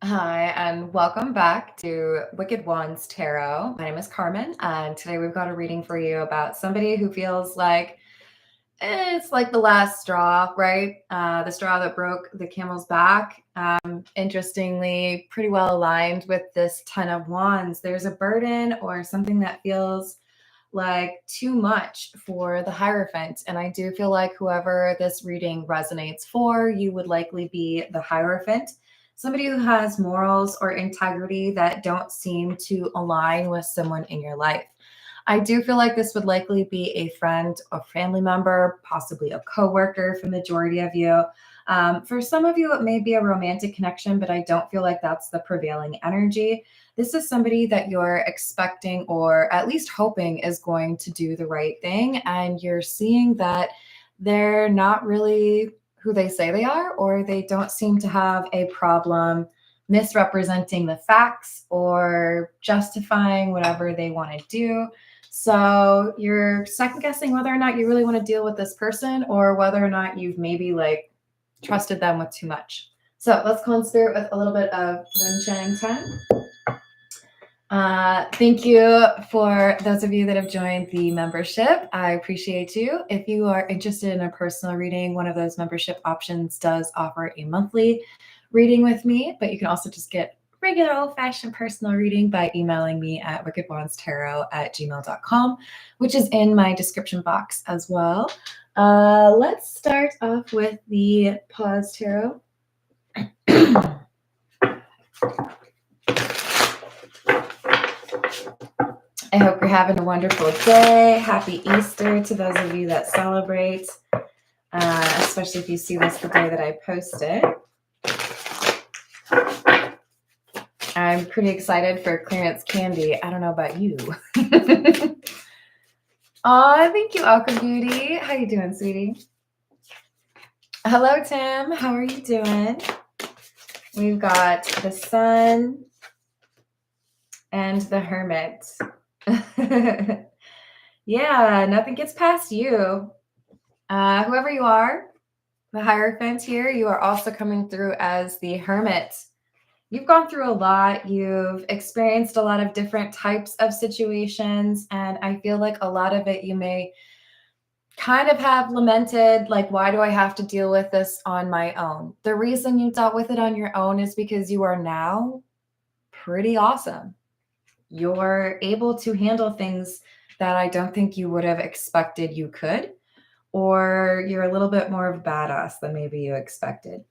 Hi, and welcome back to Wicked Wands Tarot. My name is Carmen, and today we've got a reading for you about somebody who feels like it's like the last straw, right? The straw that broke the camel's back. Interestingly, pretty well aligned with this Ten of Wands. There's a burden or something that feels like too much for the Hierophant. And I do feel like whoever this reading resonates for, you would likely be the Hierophant. Somebody who has morals or integrity that don't seem to align with someone in your life. I do feel like this would likely be a friend or family member, possibly a coworker for the majority of you. For some of you, it may be a romantic connection, but I don't feel like that's the prevailing energy. This is somebody that you're expecting or at least hoping is going to do the right thing. And you're seeing that they're not really who they say they are, or they don't seem to have a problem misrepresenting the facts or justifying whatever they want to do. So you're second guessing whether or not you really want to deal with this person or whether or not you've maybe like trusted them with too much. So let's call in spirit with a little bit of Rin Chang 10. Thank you for those of you that have joined the membership. I appreciate you. If you are interested in a personal reading, one of those membership options does offer a monthly reading with me, but you can also just get regular old-fashioned personal reading by emailing me at wickedwandstarot@gmail.com, which is in my description box as well. Let's start off with the pause tarot. I hope you're having a wonderful day. Happy Easter to those of you that celebrate, especially if you see this the day that I post it. I'm pretty excited for clearance candy. I don't know about you. Aw, thank you, Aqua Beauty. How you doing, sweetie? Hello, Tim. How are you doing? We've got the Sun and the Hermit. Yeah, nothing gets past you. Whoever you are, the Hierophant here, you are also coming through as the Hermit. You've gone through a lot. You've experienced a lot of different types of situations. And I feel like a lot of it you may kind of have lamented, like, why do I have to deal with this on my own? The reason you dealt with it on your own is because you are now pretty awesome. You're able to handle things that I don't think you would have expected you could, or you're a little bit more of a badass than maybe you expected.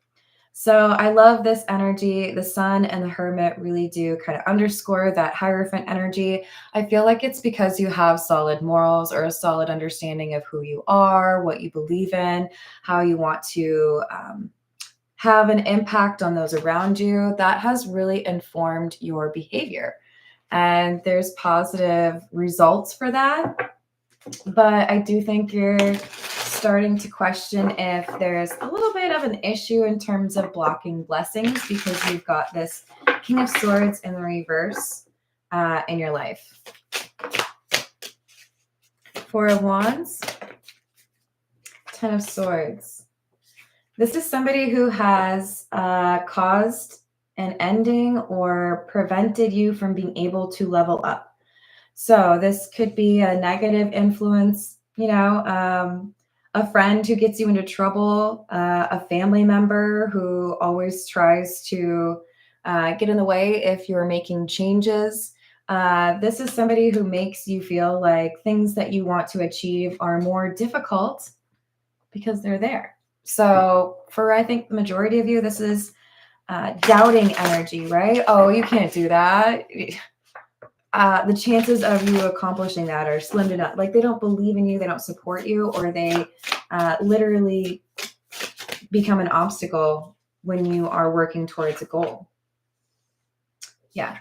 So I love this energy. The Sun and the Hermit really do kind of underscore that Hierophant energy. I feel like it's because you have solid morals or a solid understanding of who you are, what you believe in, how you want to have an impact on those around you. That has really informed your behavior. And there's positive results for that. But I do think you're starting to question if there's a little bit of an issue in terms of blocking blessings because you've got this King of Swords in the reverse in your life. Four of Wands, Ten of Swords. This is somebody who has caused an ending or prevented you from being able to level up. So this could be a negative influence, a friend who gets you into trouble, a family member who always tries to get in the way if you're making changes. This is somebody who makes you feel like things that you want to achieve are more difficult because they're there. So for, I think, the majority of you, this is doubting energy, right? Oh, you can't do that. The chances of you accomplishing that are slim to none. Like, they don't believe in you, they don't support you, or they literally become an obstacle when you are working towards a goal. Yeah.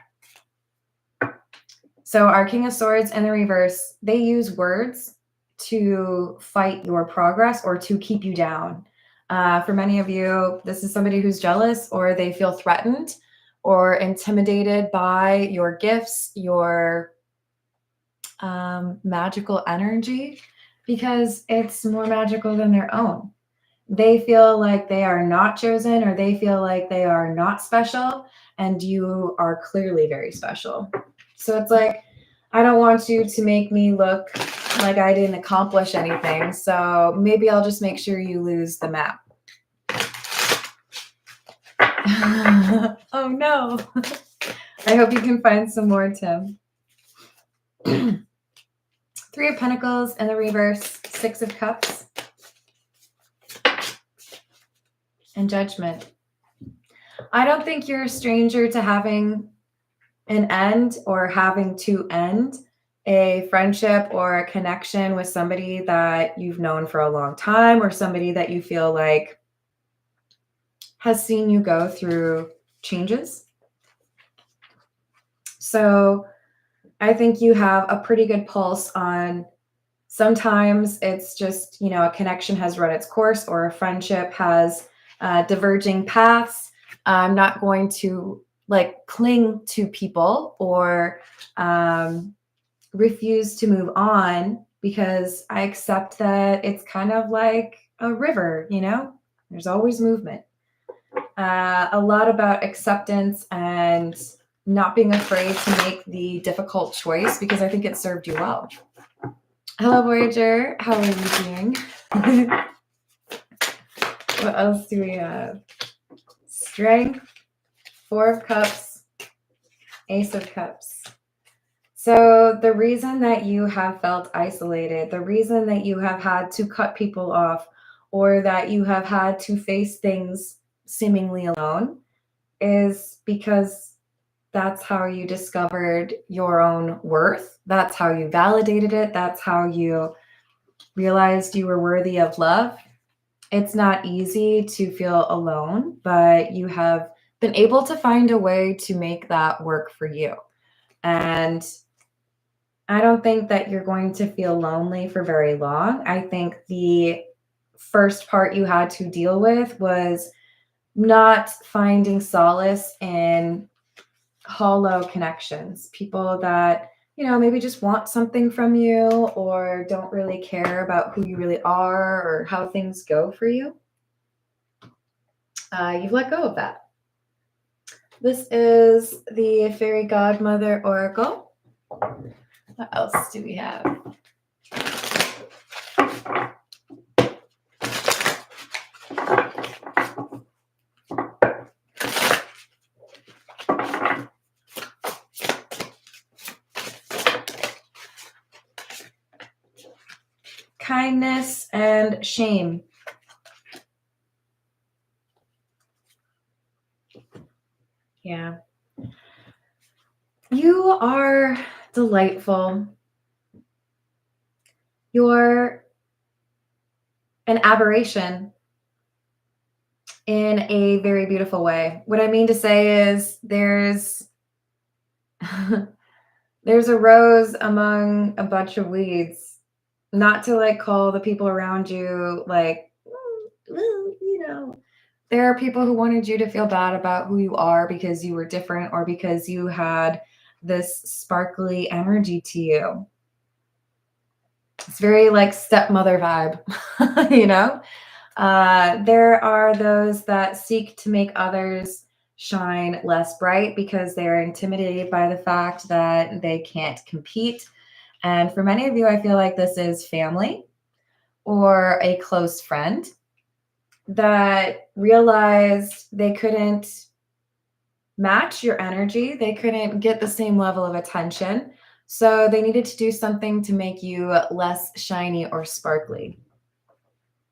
So our King of Swords in the reverse, they use words to fight your progress or to keep you down. For many of you, this is somebody who's jealous or they feel threatened or intimidated by your gifts, your magical energy, because it's more magical than their own. they feel like they are not chosen, or they feel like they are not special, and you are clearly very special. So it's like, I don't want you to make me look like I didn't accomplish anything. So maybe I'll just make sure you lose the map. Oh no. I hope you can find some more, Tim. Three of Pentacles in the reverse, Six of Cups, and Judgment. I don't think you're a stranger to having an end or having to end a friendship or a connection with somebody that you've known for a long time, or somebody that you feel like has seen you go through changes. So I think you have a pretty good pulse on, sometimes it's just, you know, a connection has run its course, or a friendship has diverging paths. I'm not going to like cling to people or refuse to move on, because I accept that it's kind of like a river, you know, there's always movement. A lot about acceptance and not being afraid to make the difficult choice, because I think it served you well. Hello, Voyager. How are you doing? What else do we have? Strength, Four of Cups, Ace of Cups. So the reason that you have felt isolated, the reason that you have had to cut people off, or that you have had to face things seemingly alone, is because that's how you discovered your own worth. That's how you validated it. That's how you realized you were worthy of love. It's not easy to feel alone, but you have been able to find a way to make that work for you. And I don't think that you're going to feel lonely for very long. I think the first part you had to deal with was not finding solace in hollow connections, people that, you know, maybe just want something from you, or don't really care about who you really are or how things go for you. You've let go of that. This is the Fairy Godmother Oracle. What else do we have? Kindness and shame. Yeah. You are delightful. You're an aberration in a very beautiful way. What I mean to say is there's there's a rose among a bunch of weeds. Not to like call the people around you like, well, you know, there are people who wanted you to feel bad about who you are because you were different, or because you had this sparkly energy to you. It's very like stepmother vibe, you know? There are those that seek to make others shine less bright because they're intimidated by the fact that they can't compete. And for many of you, I feel like this is family or a close friend that realized they couldn't match your energy. They couldn't get the same level of attention. So they needed to do something to make you less shiny or sparkly.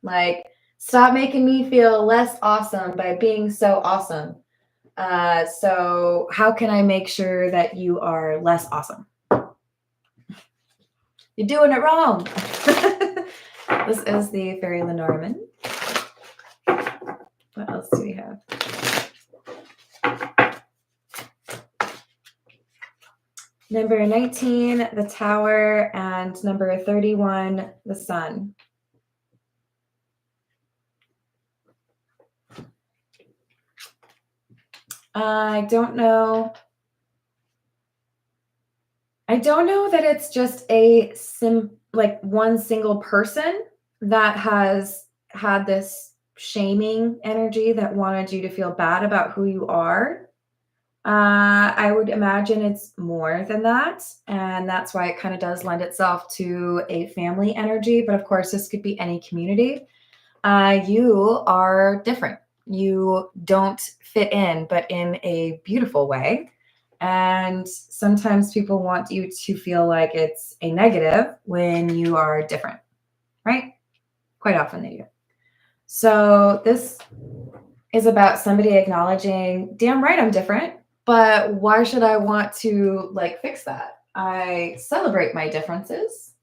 Like, stop making me feel less awesome by being so awesome. So how can I make sure that you are less awesome? You're doing it wrong. This is the Fairy Lenormand. What else do we have? Number 19, the Tower, and number 31, the Sun. I don't know. I don't know that it's just like one single person that has had this shaming energy that wanted you to feel bad about who you are. I would imagine it's more than that. And that's why it kind of does lend itself to a family energy. But of course, this could be any community. You are different. You don't fit in, but in a beautiful way. And sometimes people want you to feel like it's a negative when you are different, right? Quite often they do. So this is about somebody acknowledging, damn right, I'm different, but why should I want to like fix that? I celebrate my differences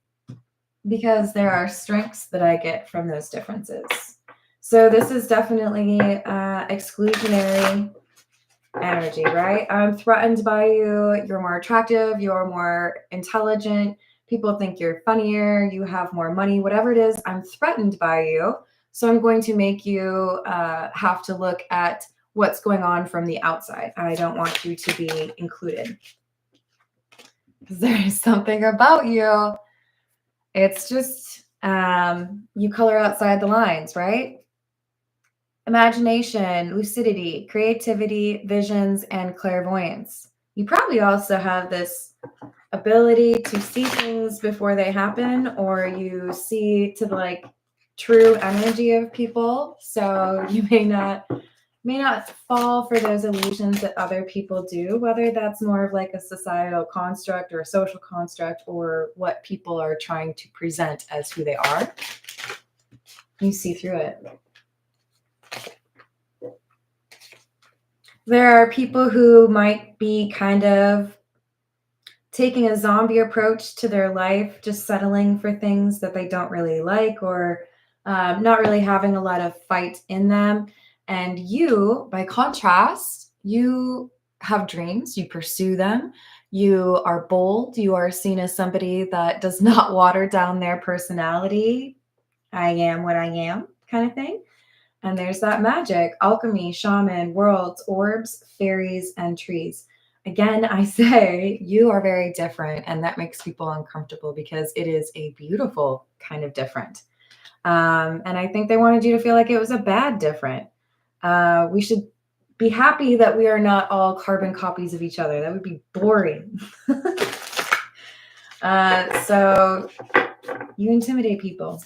because there are strengths that I get from those differences. So this is definitely exclusionary energy, right? I'm threatened by you. You're more attractive. You're more intelligent. People think you're funnier. You have more money, whatever it is. I'm threatened by you. So I'm going to make you have to look at what's going on from the outside. I don't want you to be included. Because there's something about you. It's just you color outside the lines, right? Imagination, lucidity, creativity, visions, and clairvoyance. You probably also have this ability to see things before they happen, or you see to the like true energy of people. So you may not fall for those illusions that other people do, whether that's more of like a societal construct or a social construct or what people are trying to present as who they are. You see through it. There are people who might be kind of taking a zombie approach to their life, just settling for things that they don't really like, or not really having a lot of fight in them. And you, by contrast, you have dreams, you pursue them, you are bold, you are seen as somebody that does not water down their personality. I am what I am kind of thing. And there's that magic, alchemy, shaman, worlds, orbs, fairies, and trees. Again, I say you are very different, and that makes people uncomfortable because it is a beautiful kind of different. And I think they wanted you to feel like it was a bad different. We should be happy that we are not all carbon copies of each other. That would be boring. So you intimidate people.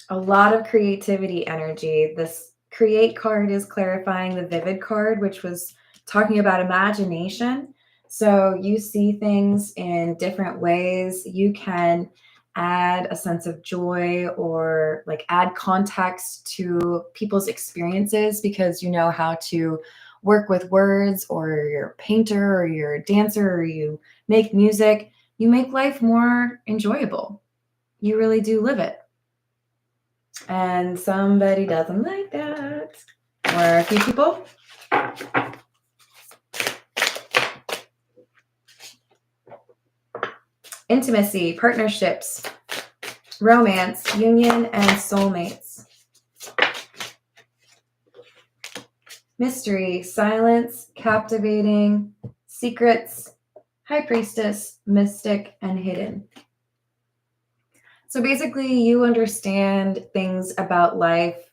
A lot of creativity energy. This create card is clarifying the vivid card, which was talking about imagination. So you see things in different ways. You can add a sense of joy or like add context to people's experiences because you know how to work with words, or you're a painter or you're a dancer or you make music. You make life more enjoyable. You really do live it. And somebody doesn't like that. Or a few people. Intimacy, partnerships, romance, union, and soulmates. Mystery, silence, captivating, secrets, high priestess, mystic, and hidden. So basically, you understand things about life,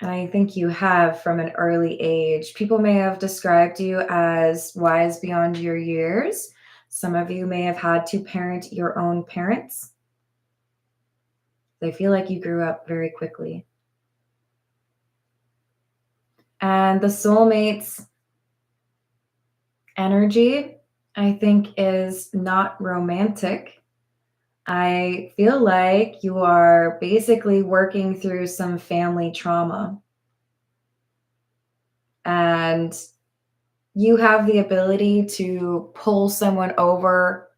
and I think you have from an early age. People may have described you as wise beyond your years. Some of you may have had to parent your own parents. They feel like you grew up very quickly. And the soulmates energy, I think, is not romantic. I feel like you are basically working through some family trauma. And you have the ability to pull someone over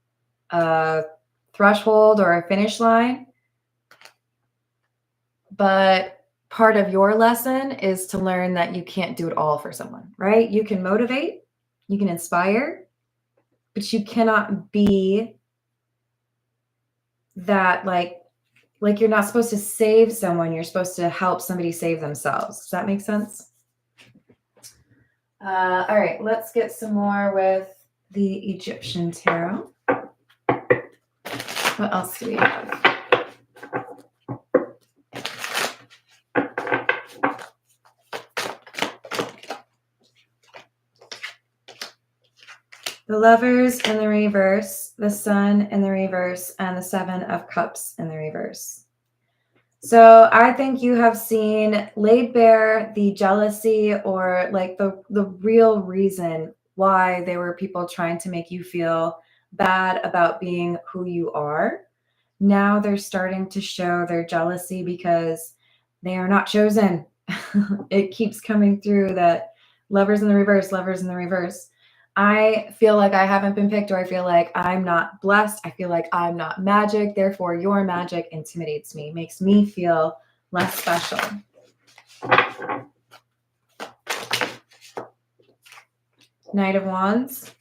a threshold or a finish line. But part of your lesson is to learn that you can't do it all for someone, right? You can motivate, you can inspire, but you cannot be that like you're not supposed to save someone. You're supposed to help somebody save themselves. Does that make sense? All right, let's get some more with the Egyptian tarot. What else do we have? The Lovers in the reverse, the Sun in the reverse, and the Seven of Cups in the reverse. So I think you have seen laid bare the jealousy or like the real reason why there were people trying to make you feel bad about being who you are. Now they're starting to show their jealousy because they are not chosen. It keeps coming through that lovers in the reverse, lovers in the reverse. I feel like I haven't been picked, or I feel like I'm not blessed. I feel like I'm not magic. Therefore, your magic intimidates me, makes me feel less special. Knight of Wands,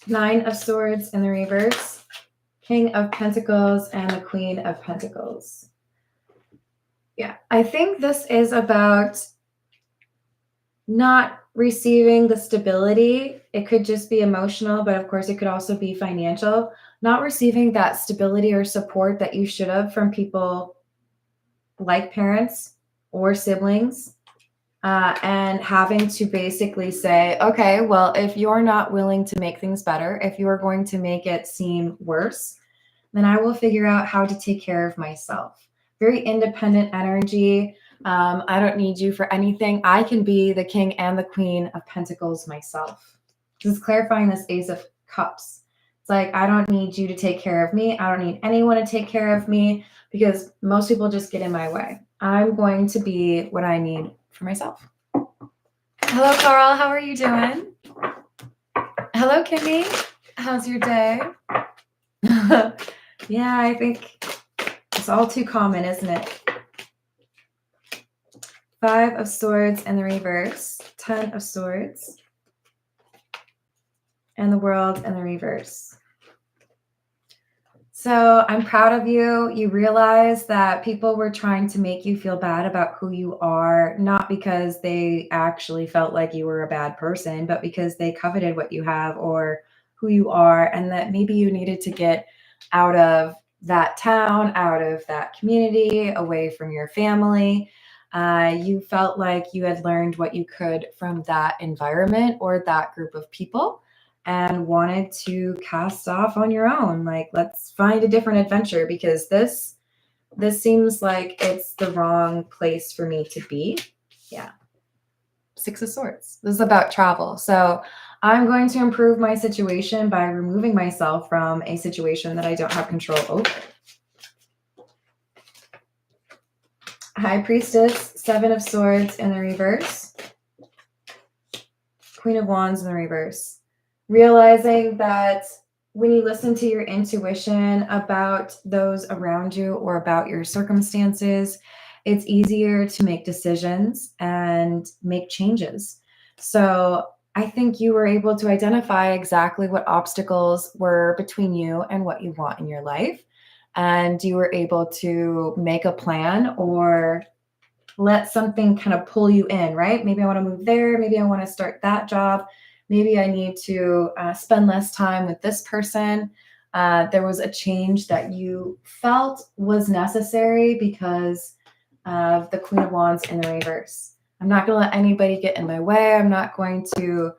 Nine of Swords in the reverse, King of Pentacles, and the Queen of Pentacles. Yeah, I think this is about not receiving the stability. It could just be emotional, but of course it could also be financial. Not receiving that stability or support that you should have from people like parents or siblings, and having to basically say, okay, well, if you're not willing to make things better, if you're going to make it seem worse, then I will figure out how to take care of myself. Very independent energy. I don't need you for anything. I can be the King and the Queen of Pentacles myself. This is clarifying this Ace of Cups. It's like, I don't need you to take care of me. I don't need anyone to take care of me because most people just get in my way. I'm going to be what I need for myself. Hello, Carl. How are you doing? Hello, Kimmy. How's your day? Yeah, I think it's all too common, isn't it? Five of Swords in the reverse, 10 of Swords, and the World in the reverse. So I'm proud of you. You realize that people were trying to make you feel bad about who you are, not because they actually felt like you were a bad person, but because they coveted what you have or who you are, and that maybe you needed to get out of that town, out of that community, away from your family. You felt like you had learned what you could from that environment or that group of people, and wanted to cast off on your own. Like, let's find a different adventure because this seems like it's the wrong place for me to be. Yeah. Six of Swords. This is about travel. So I'm going to improve my situation by removing myself from a situation that I don't have control over. High Priestess, Seven of Swords in the reverse, Queen of Wands in the reverse. Realizing that when you listen to your intuition about those around you or about your circumstances, it's easier to make decisions and make changes. So I think you were able to identify exactly what obstacles were between you and what you want in your life. And you were able to make a plan or let something kind of pull you in, right? Maybe I want to move there. Maybe I want to start that job. Maybe I need to spend less time with this person. There was a change that you felt was necessary because of the Queen of Wands in the reverse. I'm not going to let anybody get in my way. I'm not going to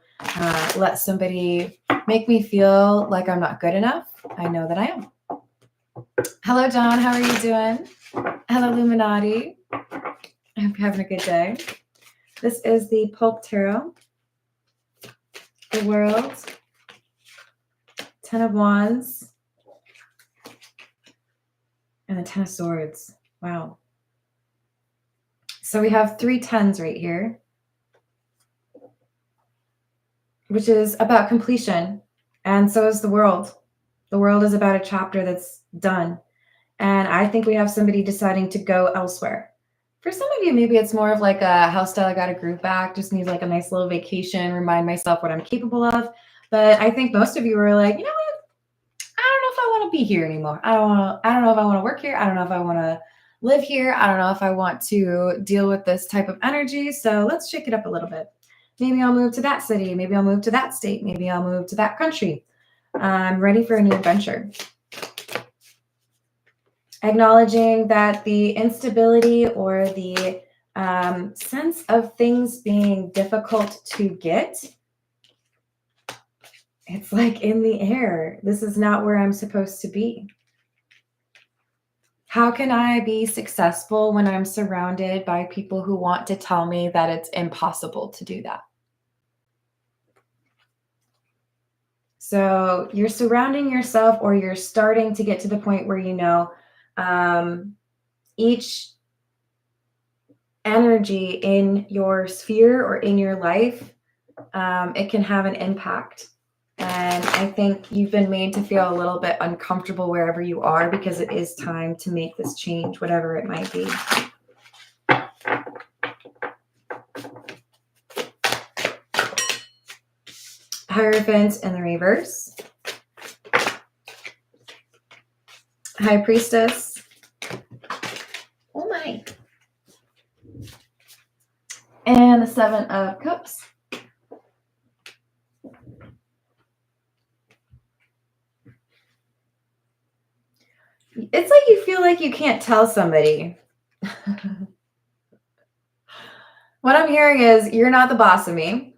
let somebody make me feel like I'm not good enough. I know that I am. Hello, John. How are you doing? Hello, Illuminati. I hope you're having a good day. This is the Pulp Tarot. The World, 10 of Wands, and the 10 of Swords. Wow. So we have 3 10s right here, which is about completion. And so is the World. The World is about a chapter that's done. And I think we have somebody deciding to go elsewhere. For some of you, maybe it's more of like a house style, I got a groove back, just need like a nice little vacation, remind myself what I'm capable of. But I think most of you are like, you know what? I don't know if I want to be here anymore. I don't know if I want to work here. I don't know if I want to live here. I don't know if I want to deal with this type of energy. So let's shake it up a little bit. Maybe I'll move to that city. Maybe I'll move to that state. Maybe I'll move to that country. I'm ready for a new adventure. Acknowledging that the instability or the sense of things being difficult to get It's like in the air. This is not where I'm supposed to be. How can I be successful when I'm surrounded by people who want to tell me that it's impossible to do that? So you're surrounding yourself, or you're starting to get to the point where you know each energy in your sphere or in your life, it can have an impact. And I think you've been made to feel a little bit uncomfortable wherever you are, because it is time to make this change, whatever it might be. Hierophant in the reverse. High Priestess. Oh my. And the Seven of Cups. It's like you feel like you can't tell somebody. What I'm hearing is, you're not the boss of me.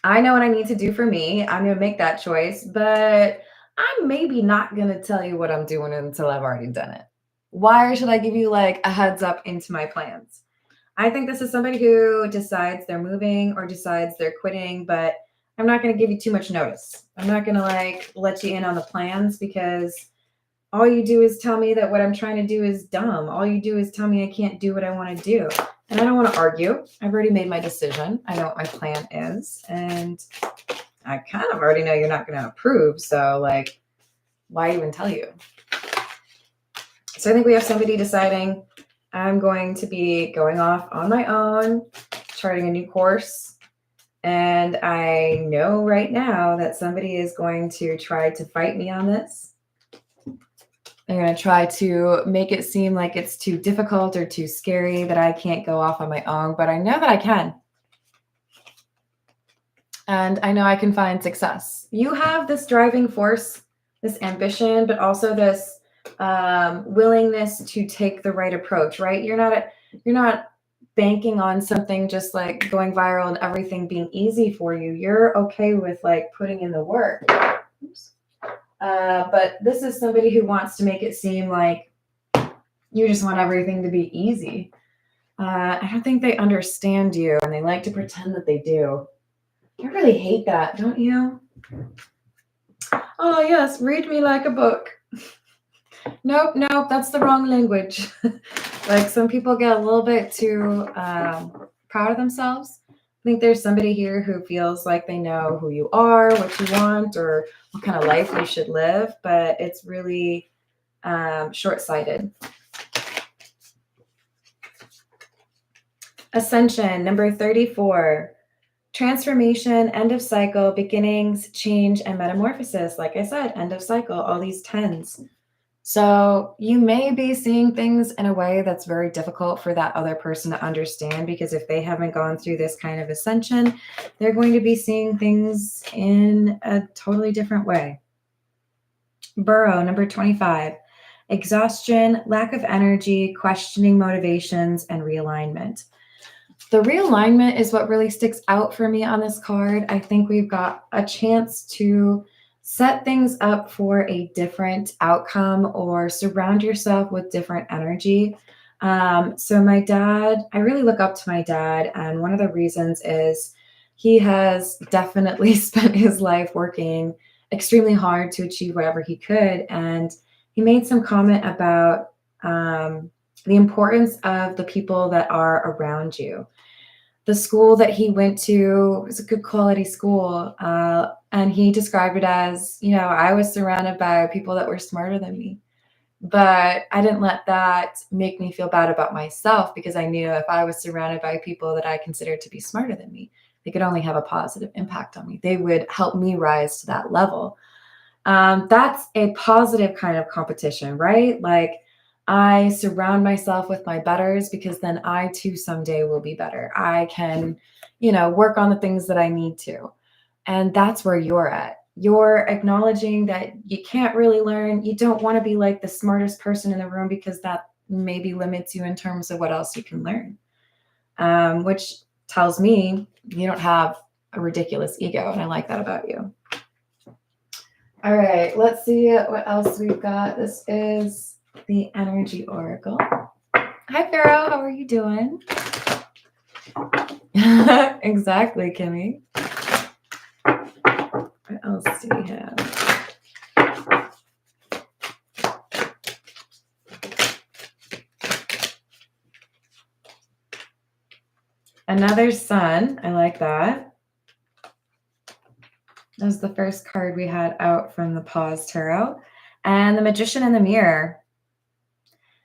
I know what I need to do for me. I'm going to make that choice, but I'm maybe not going to tell you what I'm doing until I've already done it. Why should I give you like a heads up into my plans? I think this is somebody who decides they're moving or decides they're quitting, but I'm not going to give you too much notice. I'm not going to like let you in on the plans, because all you do is tell me that what I'm trying to do is dumb. All you do is tell me I can't do what I want to do. And I don't want to argue. I've already made my decision. I know what my plan is. And I kind of already know you're not going to approve. So like, why even tell you? So I think we have somebody deciding, I'm going to be going off on my own, charting a new course. And I know right now that somebody is going to try to fight me on this. They're going to try to make it seem like it's too difficult or too scary, that I can't go off on my own, but I know that I can. And I know I can find success. You have this driving force, this ambition, but also this willingness to take the right approach, right? You're not banking on something just like going viral and everything being easy for you. You're okay with like putting in the work. Oops. But this is somebody who wants to make it seem like you just want everything to be easy. I don't think they understand you, and they like to pretend that they do. I really hate that, don't you? Oh, yes, read me like a book. Nope, that's the wrong language. Like, some people get a little bit too proud of themselves. I think there's somebody here who feels like they know who you are, what you want, or what kind of life you should live, but it's really short-sighted. Ascension, number 34. Transformation, end of cycle, beginnings, change, and metamorphosis. Like I said, end of cycle, all these 10s. So you may be seeing things in a way that's very difficult for that other person to understand, because if they haven't gone through this kind of ascension, they're going to be seeing things in a totally different way. Burrow, number 25. Exhaustion, lack of energy, questioning motivations, and realignment. The realignment is what really sticks out for me on this card. I think we've got a chance to set things up for a different outcome, or surround yourself with different energy. So my dad, I really look up to my dad, and one of the reasons is he has definitely spent his life working extremely hard to achieve whatever he could. And he made some comment about the importance of the people that are around you. The school that he went to was a good quality school. And he described it as, I was surrounded by people that were smarter than me. But I didn't let that make me feel bad about myself, because I knew if I was surrounded by people that I considered to be smarter than me, they could only have a positive impact on me. They would help me rise to that level. That's a positive kind of competition, right? Like, I surround myself with my betters, because then I too someday will be better. I can, work on the things that I need to. And that's where you're at. You're acknowledging that you can't really learn. You don't want to be like the smartest person in the room, because that maybe limits you in terms of what else you can learn. Which tells me you don't have a ridiculous ego. And I like that about you. All right, let's see what else we've got. This is the Energy Oracle. Hi, Pharaoh. How are you doing? Exactly, Kimmy. What else do we have? Another sun. I like that. That was the first card we had out from the Pause Tarot. And the Magician in the Mirror.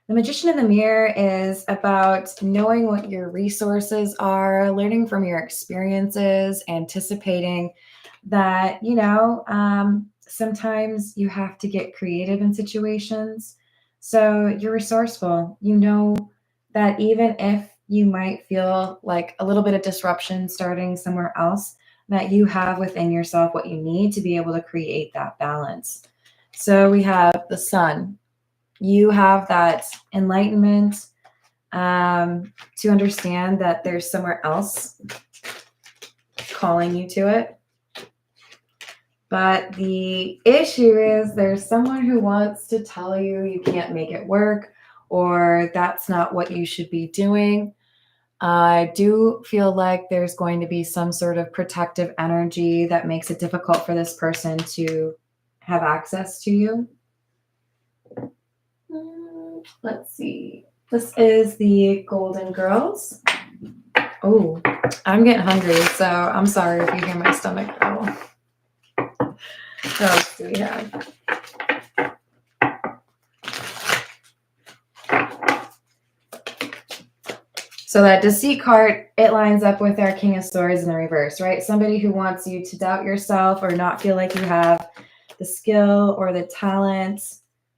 The Magician in the Mirror is about knowing what your resources are, learning from your experiences, anticipating that, sometimes you have to get creative in situations. So you're resourceful. You know that even if you might feel like a little bit of disruption starting somewhere else, that you have within yourself what you need to be able to create that balance. So we have the Sun. You have that enlightenment to understand that there's somewhere else calling you to it. But the issue is there's someone who wants to tell you you can't make it work, or that's not what you should be doing. I do feel like there's going to be some sort of protective energy that makes it difficult for this person to have access to you. Let's see. This is the Golden Girls. Oh, I'm getting hungry, so I'm sorry if you hear my stomach growl. What else do we have? So that Deceit card, it lines up with our King of Swords in the reverse, right? Somebody who wants you to doubt yourself or not feel like you have the skill or the talent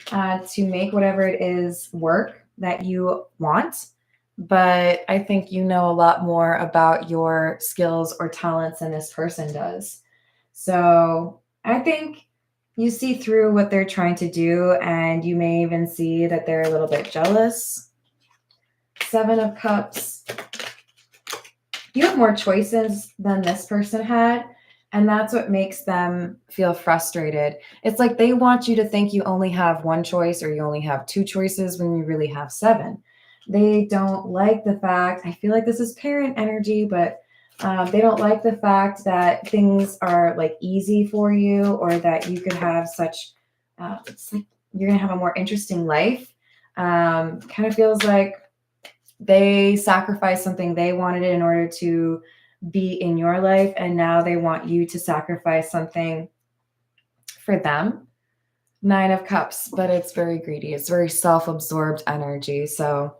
to make whatever it is work that you want. But I think you know a lot more about your skills or talents than this person does. So I think you see through what they're trying to do, and you may even see that they're a little bit jealous. Seven of Cups. You have more choices than this person had, and that's what makes them feel frustrated. It's like they want you to think you only have one choice or you only have two choices when you really have seven. They don't like the fact, I feel like this is parent energy, but they don't like the fact that things are like easy for you, or that you could have such, it's like you're going to have a more interesting life. Kind of feels like they sacrificed something they wanted in order to be in your life, and now they want you to sacrifice something for them. Nine of Cups, but it's very greedy. It's very self-absorbed energy. So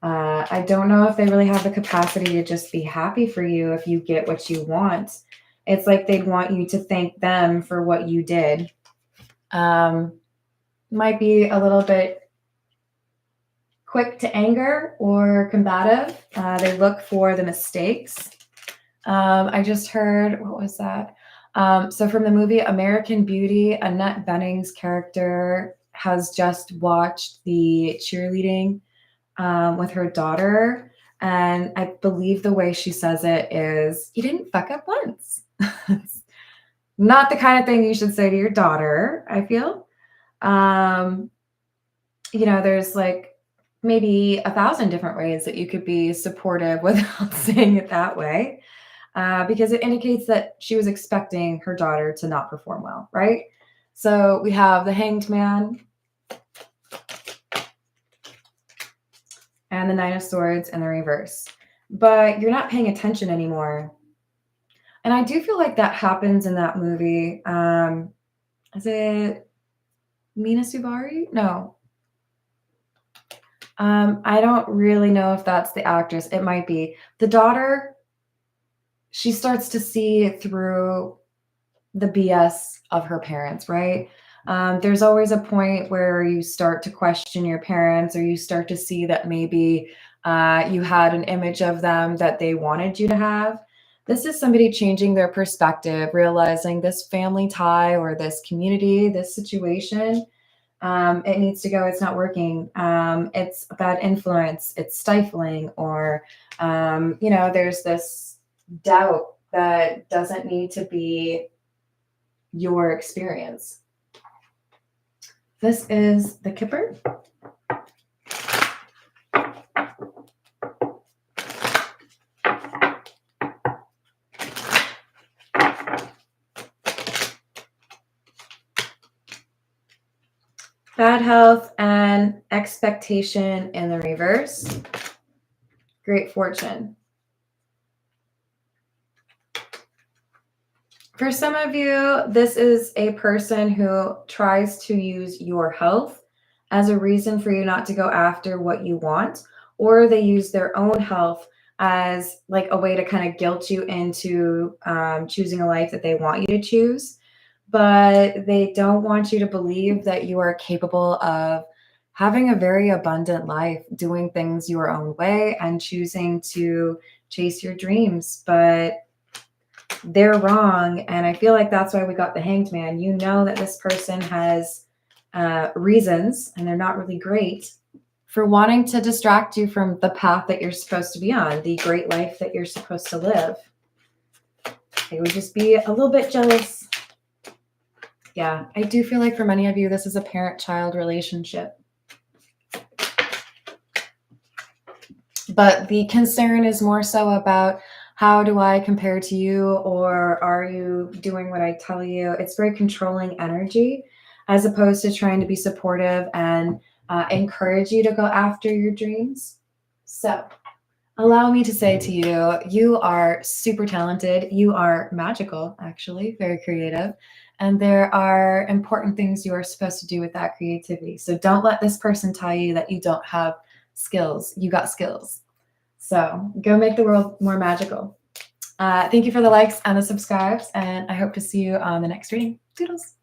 I don't know if they really have the capacity to just be happy for you if you get what you want. It's like they'd want you to thank them for what you did. Might be a little bit quick to anger or combative. They look for the mistakes. I just heard, what was that? So from the movie American Beauty, Annette Bening's character has just watched the cheerleading with her daughter. And I believe the way she says it is, you didn't fuck up once. It's not the kind of thing you should say to your daughter, I feel. There's like maybe 1,000 different ways that you could be supportive without saying it that way, because it indicates that she was expecting her daughter to not perform well, right? So we have the Hanged Man and the Nine of Swords in the reverse, but you're not paying attention anymore. And I do feel like that happens in that movie. Is it Mina Suvari? No. I don't really know if that's the actress. It might be. The daughter, she starts to see through the BS of her parents, right? There's always a point where you start to question your parents, or you start to see that maybe you had an image of them that they wanted you to have. This is somebody changing their perspective, realizing this family tie or this community, this situation, it needs to go. It's not working. It's a bad influence. It's stifling, or, there's this doubt that doesn't need to be your experience. This is the Kipper. Bad health and expectation in the reverse. Great fortune. For some of you, this is a person who tries to use your health as a reason for you not to go after what you want, or they use their own health as like a way to kind of guilt you into choosing a life that they want you to choose. But they don't want you to believe that you are capable of having a very abundant life, doing things your own way and choosing to chase your dreams. But they're wrong. And I feel like that's why we got the Hanged Man. You know that this person has reasons, and they're not really great, for wanting to distract you from the path that you're supposed to be on, the great life that you're supposed to live. They would just be a little bit jealous. Yeah, I do feel like for many of you, this is a parent-child relationship. But the concern is more so about, how do I compare to you, or are you doing what I tell you? It's very controlling energy, as opposed to trying to be supportive and encourage you to go after your dreams. So allow me to say to you, you are super talented. You are magical, actually, very creative. And there are important things you are supposed to do with that creativity. So don't let this person tell you that you don't have skills. You got skills. So go make the world more magical. Thank you for the likes and the subscribes, and I hope to see you on the next reading. Toodles.